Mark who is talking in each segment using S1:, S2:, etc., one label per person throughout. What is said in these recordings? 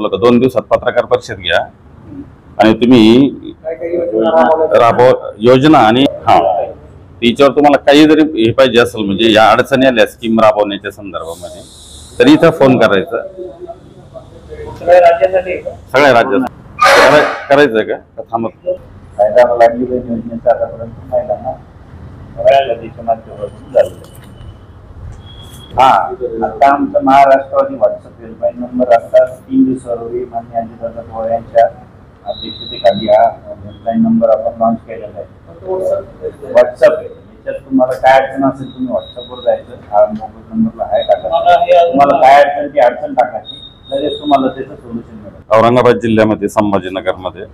S1: ठरवलं का 2 दिवसात पत्रकार परिषद घ्या आणि तुम्ही योजना आणि तिच्यावर तुम्हाला काही जरी हे पाहिजे असेल म्हणजे या अडचणी आल्या स्कीम राबवण्याच्या संदर्भामध्ये तरी इथं फोन करायचा। सगळ्या राज्यात करायचंय का थांबत
S2: फायदा लागली योजनेचा आतापर्यंत महिलांना बऱ्याच आधीच्या माध्यमातून झालेला आहे। आता आमचा महाराष्ट्रवादी व्हॉट्सअप हेल्पलाईन नंबर आता 3 दिवसापूर्वी माननीय अजितदादा पवार यांच्या अध्यक्षतेखाली हा हेल्पलाईन नंबर आपण लॉन्च केलेला आहे। व्हॉट्सअप आहे, याच्यात तुम्हाला काय अडचण असेल तुम्ही व्हॉट्सअपवर जायचं, हा मोबाईल नंबरला हाय टाकायचं, तुम्हाला काय अडचण ती अडचण टाकायची, लगेच तुम्हाला त्याचं सोल्युशन मिळेल।
S1: औरंगाबाद जिल्ह्यामध्ये संभाजीनगर मध्ये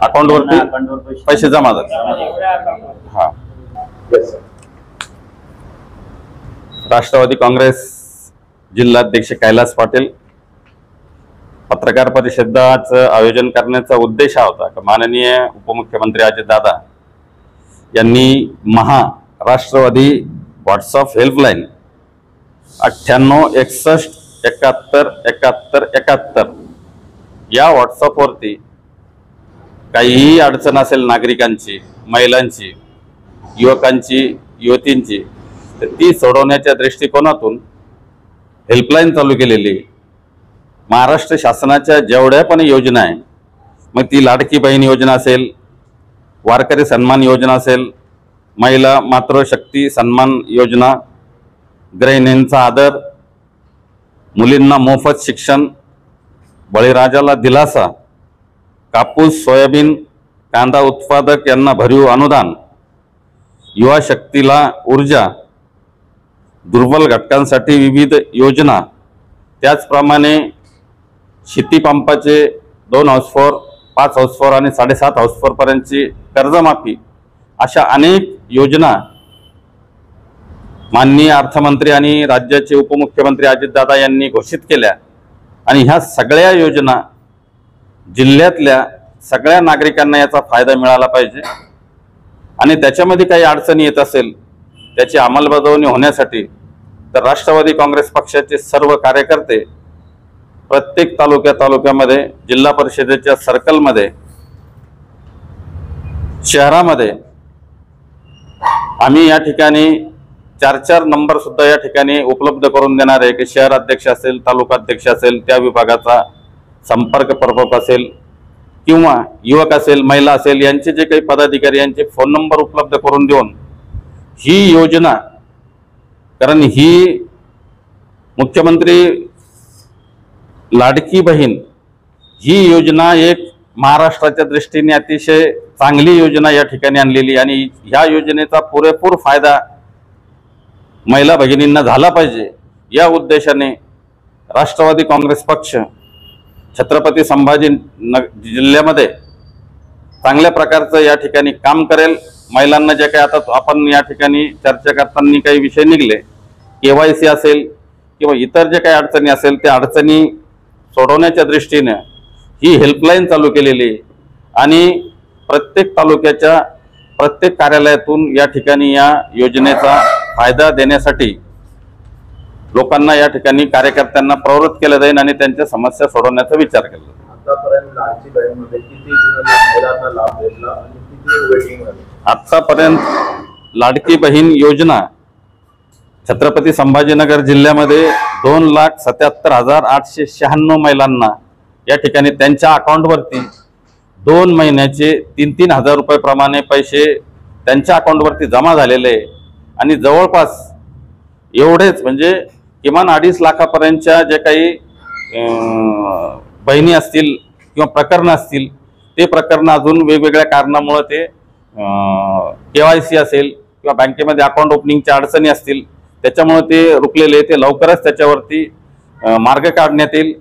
S1: अकाउंटवरती पैसे जमा झाले। राष्ट्रवादी काँग्रेस जिल्हाध्यक्ष कैलास पाटील पत्रकार परिषदेचं आयोजन करण्याचा उद्देश हा होता की माननीय उपमुख्यमंत्री अजितदादा यांनी महाराष्ट्रवादी व्हॉट्सअप हेल्पलाईन 98 61 71 71 71 या व्हॉट्सअपवरती काहीही अडचण असेल नागरिकांची, महिलांची, युवकांची, युवतींची तर ती सोडवण्याच्या दृष्टिकोनातून हेल्पलाईन चालू केलेली। महाराष्ट्र शासनाच्या जेवढ्या पण योजना आहे, मग ती लाडकी बहीण योजना असेल, वारकरी सन्मान योजना असेल, महिला मातृशक्ती सन्मान योजना, गृहिणींचा आदर, मुलींना मोफत शिक्षण, बळीराजाला दिलासा, कापूस सोयाबीन कांदा उत्पादक यांना भरीव अनुदान, युवा शक्तीला ऊर्जा, दुर्बल घटकांसाठी विविध योजना, त्याचप्रमाणे शेती पंपाचे 2 हाऊसफोर 5 हाऊसफोर आणि 7.5 हाऊसफोर पर्यंतची कर्जमाफी अशा अनेक योजना माननीय अर्थमंत्री आणि राज्याचे उपमुख्यमंत्री अजितदादा यांनी घोषित केल्या। आणि ह्या सगळ्या योजना जिल्ह्यातल्या सगळ्या नागरिकांना याचा फायदा मिळाला पाहिजे आणि त्याच्यामध्ये काही अडचणी येत असेल त्याची अंमलबजावणी होण्यासाठी तर राष्ट्रवादी काँग्रेस पक्षाचे सर्व कार्यकर्ते प्रत्येक तालुक्यामध्ये, जिल्हा परिषदेच्या सर्कलमध्ये, शहरामध्ये आम्ही या ठिकाणी 4 नंबर सुद्धा या ठिकाणी उपलब्ध करून देणार आहे की शहर अध्यक्ष असेल, तालुका अध्यक्ष असेल, त्या विभागाचा संपर्क प्रमुख असेल किंवा युवक असेल, महिला असेल, यांचे जे काही पदाधिकारी यांचे फोन नंबर उपलब्ध करून देऊन ही योजना, कारण ही मुख्यमंत्री लाडकी बहीण ही योजना एक महाराष्ट्राच्या दृष्टीने अतिशय चांगली योजना या ठिकाणी आणलेली आणि ह्या योजनेचा पुरेपूर फायदा महिला भगिनींना झाला पाहिजे या उद्देशाने राष्ट्रवादी काँग्रेस पक्ष छत्रपती संभाजी जिल्ह्यामध्ये चांगल्या प्रकारचं या ठिकाणी काम करेल। महिलांना जे काही आता आपण या ठिकाणी चर्चा करताना काही विषय निघले, KYC असेल किंवा इतर जे काही अडचणी असेल त्या अडचणी सोडवण्याच्या दृष्टीने ही हेल्पलाईन चालू केलेली आणि प्रत्येक तालुक्याच्या प्रत्येक कार्यालयातून या ठिकाणी या योजनेचा फायदा देण्यासाठी लोकांना या ठिकाणी कार्यकर्त्यांना प्रवृत्त केलं जाईल आणि त्यांच्या समस्या सोडवण्याचा विचार केला जाईल। आतापर्यंत लाडकी बहीण योजना छत्रपती संभाजीनगर जिल्ह्यामध्ये 2,77,896 महिलांना या ठिकाणी त्यांच्या अकाउंटवरती 2 महिन्याचे 3-3 हजार रुपये प्रमाणे पैसे त्यांच्या अकाउंटवरती जमा झालेले आणि जवळपास एवढेच म्हणजे किमान 2.5 लाखापर्यंतच्या जे काही बहिणी असतील किंवा प्रकरणं असतील ते प्रकरणं अजून वेगवेगळ्या कारणामुळे ते KYC असेल किंवा बँकेमध्ये अकाउंट ओपनिंगच्या अडचणी असतील त्याच्यामुळे ते रुकलेले, ते लवकरच त्याच्यावरती मार्ग काढण्यात येईल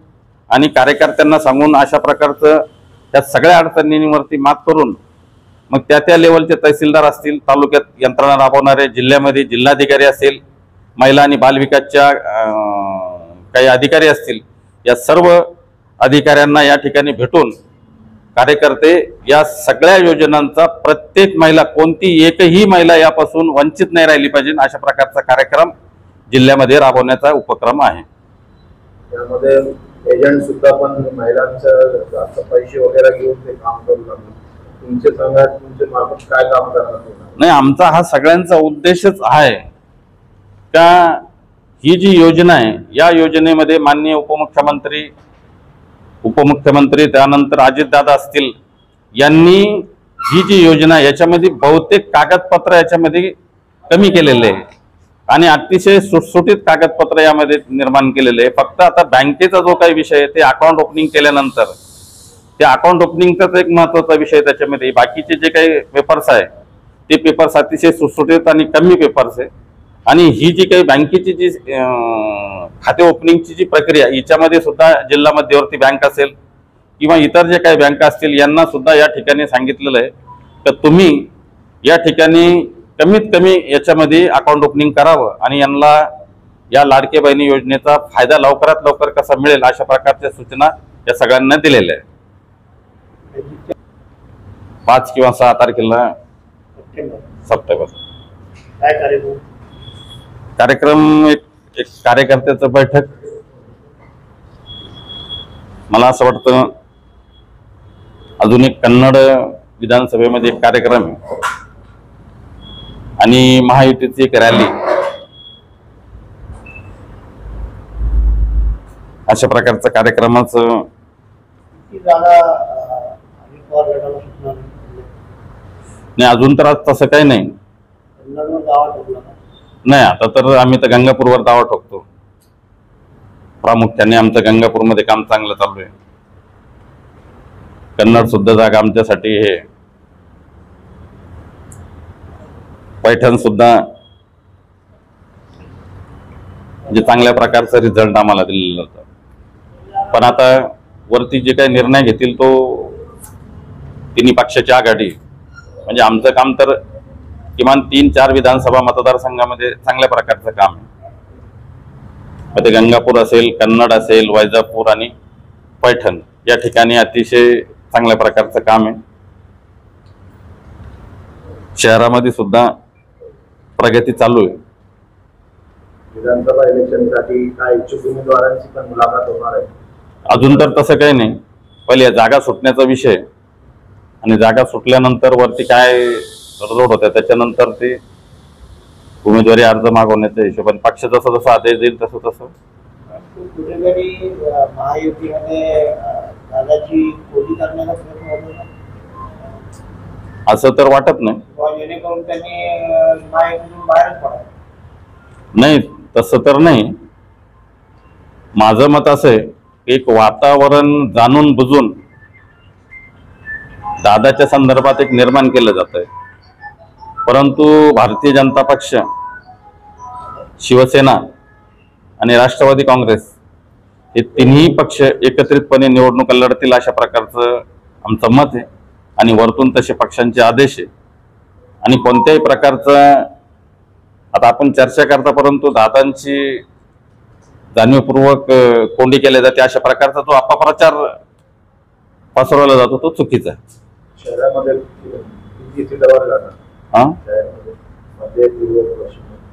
S1: आणि कार्यकर्त्यांना सांगून अशा प्रकारचं त्या सगळ्या अडचणींवरती मात करून मग त्या लेवलचे तहसीलदार असतील, तालुक्यात यंत्रणा राबवणारे, जिल्ह्यामध्ये जिल्हाधिकारी असेल, महिला आणि बालविकासच्या काही अधिकारी असतील, या सर्व अधिकाऱ्यांना या ठिकाणी भेटून कार्यकर्ते या सगळ्या योजनांचा प्रत्येक महिला, कोणती एकही महिला यापासून वंचित नाही राहिली पाहिजे अशा प्रकारचा कार्यक्रम जिल्ह्यामध्ये राबवण्याचा उपक्रम आहे।
S2: त्यामध्ये
S3: एजंट सुद्धा पण महिलांचं जास्त पैसे वगैरे घेऊन ते काम करू लागले. तुमचे सांगा, तुमचे मार्फत काय काम करणार?
S1: नाही, आमचा हा सगळ्यांचा उद्देशच आहे का ही जी योजना आहे या योजनेमध्ये माननीय उपमुख्यमंत्री त्यानंतर अजितदादा असतील यांनी ही जी योजना याच्यामध्ये बहुतेक कागदपत्र याच्यामध्ये कमी केलेले आहे आणि अतिशय सुटसुटीत कागदपत्र यामध्ये निर्माण केलेले आहे. फक्त आता बँकेचा जो काही विषय आहे ते अकाउंट ओपनिंग केल्यानंतर त्या अकाउंट ओपनिंगचाच एक महत्त्वाचा विषय त्याच्यामध्ये. बाकीचे जे काही पेपर्स आहे ते पेपर्स अतिशय सुटसुटीत आणि कमी पेपर्स आहे. आणि ही जी काही बँकेची जी खाते ओपनिंगची जी प्रक्रिया याच्यामध्ये सुद्धा जिल्हा मध्यवर्ती बँक असेल किंवा इतर जे काही बँका असतील यांना सुद्धा या ठिकाणी सांगितलेलं आहे तर तुम्ही या ठिकाणी कमीत कमी याच्यामध्ये अकाउंट ओपनिंग करावं आणि यांना या लाडके बहिणी योजनेचा फायदा लवकरात लवकर कसा मिळेल अशा प्रकारच्या सूचना या सगळ्यांना दिलेल्या आहेत. 5 किंवा 6 तारखेला सप्टेंबर
S4: काय
S1: कार्यक्रम एक कार्यकर्त्याचं बैठक. मला असं वाटतं अजून एक कन्नड विधानसभेमध्ये एक कार्यक्रम आहे आणि महायुतीची एक रॅली. अशा प्रकारचं कार्यक्रमाचं नाही अजून तर आज तसं काही नाही. नाही आता तर आम्ही तर गंगापूरवर दावा ठोकतो. प्रामुख्याने आमचं गंगापूरमध्ये काम चांगलं चालू आहे. कन्नड सुद्धा जागा आमच्यासाठी हे पैठण सुद्धा म्हणजे चांगल्या प्रकारचा रिझल्ट आम्हाला दिलेला होता. पण आता वरती जे काही निर्णय घेतील तो तिन्ही पक्षाची आघाडी म्हणजे आमचं काम तर किमान 3-4 विधानसभा मतदारसंघामध्ये चांगल्या प्रकारचं काम आहे. ते गंगापूर असेल, कन्नड असेल, वैजापूर आणि पैठण या ठिकाणी अतिशय चांगल्या प्रकारचं काम आहे. शहरामध्ये सुद्धा प्रगती चालू आहे.
S3: विधानसभा इलेक्शनसाठी काय इच्छुक उमेदवारांची पण मुलाखत होणार आहे?
S1: अजून तर तसं काही नाही. पहिले जागा सुटण्याचा विषय आणि जागा सुटल्यानंतर वरती काय तडजोड होत्या त्याच्यानंतर ते उमेदवारी अर्ज मागवण्याच्या हिशोबाने पक्ष जसं जसं आदेश देईल तसं तसं
S4: कुठेतरी महायुतीमध्ये दादाची कोली करण्याचा प्रयत्न होतो
S1: असं तर वाटत नाही.
S4: जेणेकरून त्यांनी महायुतीतून बाहेरच पडावं.
S1: नाही तसं तर नाही. माझं मत असं आहे की एक वातावरण जाणून बुजून दादाच्या संदर्भात एक निर्माण केलं जात आहे. परंतु भारतीय जनता पक्ष, शिवसेना आणि राष्ट्रवादी काँग्रेस हे तिन्ही पक्ष एकत्रितपणे निवडणुका लढतील अशा प्रकारचं आमचं मत आहे आणि वरतून तसे पक्षांचे आदेश आहे. आणि कोणत्याही प्रकारचं आता आपण चर्चा करता परंतु दादांची जाणीवपूर्वक कोंडी केली जाते अशा प्रकारचा जो अपप्रचार पसरवला जातो तो चुकीचा आहे.
S3: शहरामध्ये किती सीटावर जाणार?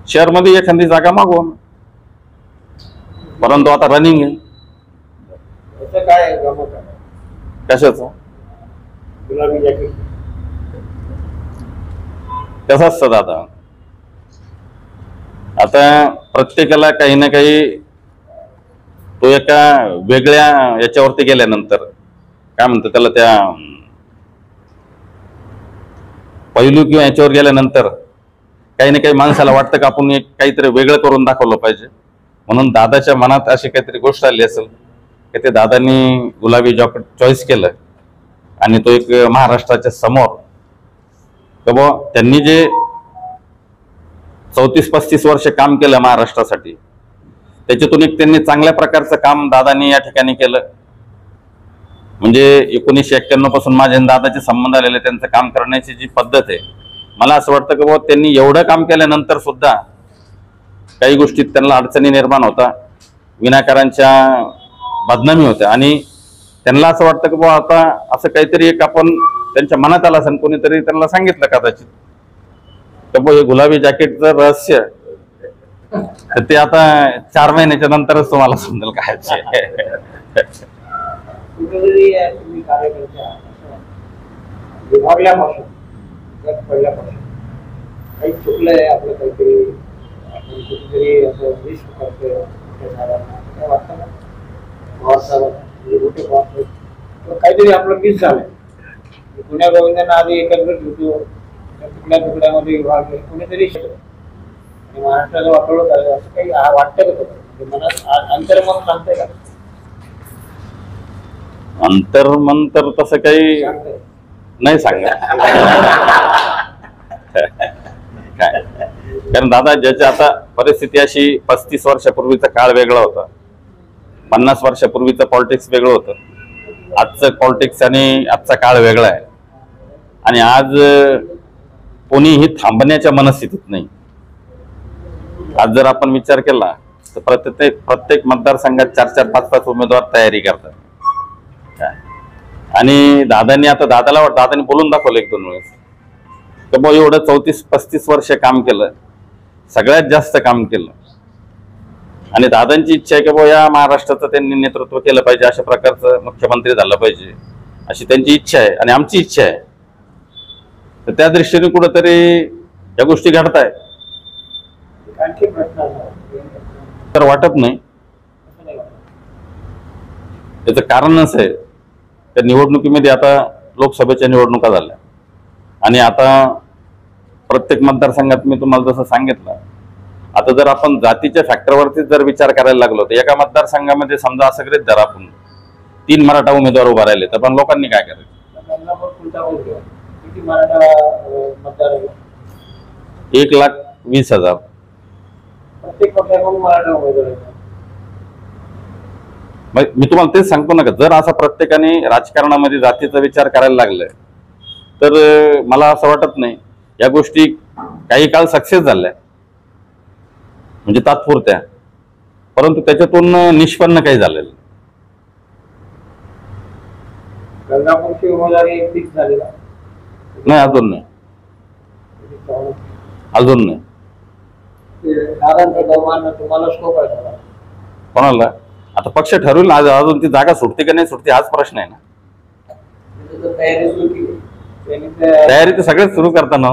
S1: शहरमध्ये एखादी जागा मागू परंतु आता रनिंग आहे.
S4: काय
S1: कशाचं
S4: गुलाबी जॅकेट
S1: कसं असतं दादा, आता प्रत्येकाला काही ना काही तो एका वेगळ्या याच्यावरती गेल्यानंतर काय म्हणतो त्याला त्या पैलू किंवा याच्यावर गेल्यानंतर काही ना काही माणसाला वाटतं का आपण एक काहीतरी वेगळं करून दाखवलं पाहिजे. म्हणून दादाच्या मनात अशी काहीतरी गोष्ट आली असेल की ते दादांनी गुलाबी जॉकेट चॉईस केलं आणि तो एक महाराष्ट्राच्या समोर त्यांनी जे 34-35 वर्ष काम केलं महाराष्ट्रासाठी त्याच्यातून एक त्यांनी चांगल्या प्रकारचं काम दादांनी या ठिकाणी केलं. म्हणजे 1991 पासून माझे दादाचे संबंध आलेले त्यांचं काम करण्याची जी पद्धत आहे मला असं वाटतं की बाबा त्यांनी एवढं काम केल्यानंतर सुद्धा काही गोष्टीत त्यांना अडचणी निर्माण होता, विनाकारांच्या बदनामी होत्या आणि त्यांना असं वाटतं की बाबा आता असं काहीतरी एक आपण त्यांच्या मनात आलं असेल कोणीतरी त्यांना सांगितलं कदाचित तर बाबा हे गुलाबी जॅकेटचं रहस्य तर ते आता 4 महिन्याच्या नंतरच तुम्हाला समजेल काय
S4: कुठेतरी तुम्ही कार्यकर्ते आहात असं विभागल्यापासून जग पडल्यापासून काही चुकलंय आपलं, काहीतरी आपण कुठेतरी असं मिस करतोय मोठ्या साहेबांना काय वाटतं ना? पवार साहेबांना म्हणजे मोठे पवार साहेब तर काहीतरी आपलं मिस झालंय. पुण्या गोविंदांना आधी एकत्र घेतो, तुकड्या तुकड्यामध्ये विभाग कुणीतरी आणि महाराष्ट्राचं वाटोळं करायचं असं काही वाटतं का तुम्हाला? म्हणजे मनात अंतर्मन सांगतंय का?
S1: अंतर्मन तर तसं काही
S4: सांगतंय
S1: नाही सांगा काय, कारण दादा ज्याची आता परिस्थिती अशी 35 वर्षापूर्वीचा काळ वेगळा होता, 50 वर्षापूर्वीचं पॉलिटिक्स वेगळं होतं, आजचं पॉलिटिक्स आणि आजचा काळ वेगळा आहे. आणि आज कोणीही थांबण्याच्या मनस्थितीत नाही. आज जर आपण विचार केला तर प्रत्येक मतदारसंघात 4-4, 5-5 उमेदवार तयारी करतात. आणि दादांनी बोलून दाखवलं 1-2 वेळेस तर मग एवढं 34-35 वर्ष काम केलं, सगळ्यात जास्त काम केलं. आणि दादांची इच्छा आहे की बुवा या महाराष्ट्राचं त्यांनी नेतृत्व केलं पाहिजे, अशा प्रकारचं मुख्यमंत्री झालं पाहिजे अशी त्यांची इच्छा आहे आणि आमची इच्छा आहे. तर त्या दृष्टीने कुठंतरी या गोष्टी घडतायत.
S4: आणखी प्रश्न
S1: तर वाटत नाही. त्याचं कारण असं आहे, त्या निवडणुकीमध्ये आता लोकसभेच्या निवडणुका झाल्या आणि आता प्रत्येक मतदारसंघात मी तुम्हाला जसं सांगितलं, आता जर आपण जातीच्या फॅक्टरवरती जर विचार करायला लागलो तर एका मतदारसंघामध्ये समजा असं गृहीत धरा आपण 3 मराठा उमेदवार उभा राहिले तर पण लोकांनी काय करायचं?
S4: किती मराठा मतदार
S1: 1,20,000.
S4: प्रत्येक पक्षाकडून मराठा उमेदवार आहेत.
S1: मी तुम्हाला तेच सांगतो ना, जर असं प्रत्येकाने राजकारणामध्ये जातीचा विचार करायला लागलाय तर मला असं वाटत नाही या गोष्टी काही काळ सक्सेस झाल्या म्हणजे तात्पुरत्या, परंतु त्याच्यातून निष्पन्न काही झालेलं
S4: गंगापूरची उमेदवारी फिक्स झाली का?
S1: नाही. अजून नाही.
S4: दादांचा बहुमान तुम्हाला स्कोप आहे का?
S1: कोणाला? आता पक्ष ठरवून अजून ती जागा सुटते का नाही सुटते हाच प्रश्न आहे ना.
S4: तयारी सुरू केली.
S1: तयारी तर सगळेच सुरू करताना